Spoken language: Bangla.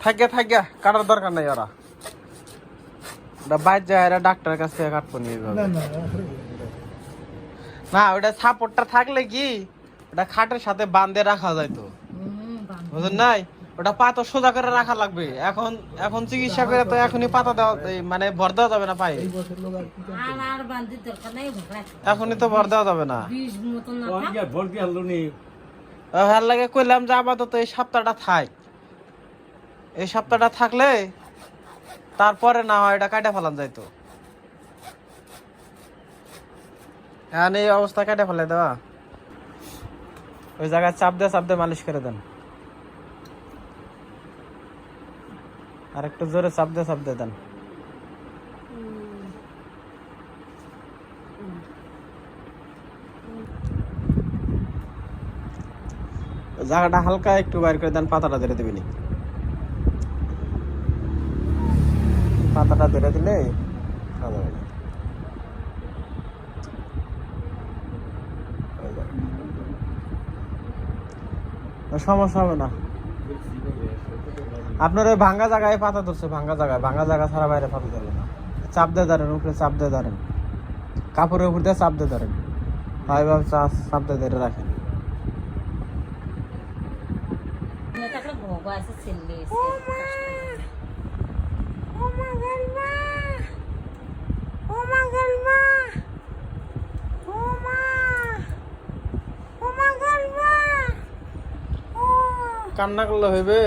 থাকিয়া কাটার দরকার নাই ওরা বাইর যায় এরা ডাক্তারের কাছ থেকে কাটবো নিয়ে যাবে না ওটা সাপোর্টটা থাকলে কি ওটা খাটের সাথে বাঁধে রাখা যায় তো বুঝলেন নাই ওটা পাতা সোজা করে রাখা লাগবে এখন এখন চিকিৎসা করে তো এখনই পাতা দেওয়া মানে ভর দেওয়া যাবে না পায়ে এখনই তো ভর দেওয়া যাবে না হার লাগে কইলাম যে আপাতত এই সপ্তাহটা থাক এই সপ্তাহটা থাকলে তারপরে না হয় এটা কাটা ফেলান যাইতো এখন এই অবস্থা কাটা ফেলে দেওয়া ওই জায়গায় চাপ দিয়ে মালিশ করে দেন আর একটু জোরে চাপ দিয়ে দেন জায়গাটা হালকা একটু বাইর করে দেন পাতাটা ধরে দিবি পাতাটা ধরে দিলে সমস্যা হবে না আপনার ওই ভাঙ্গা জায়গায় পাতা ধরছে ভাঙ্গা জায়গা ছাড়া বাইরে পাতা ধরবে না চাপ দিয়ে ধরেন উপরে চাপ দিয়ে ধরেন কাপড়ের উপর দিয়ে চাপ দিয়ে ধরেন হয় ভাবে চাপ দিয়ে ধরে রাখেন কান্না করলে হইবে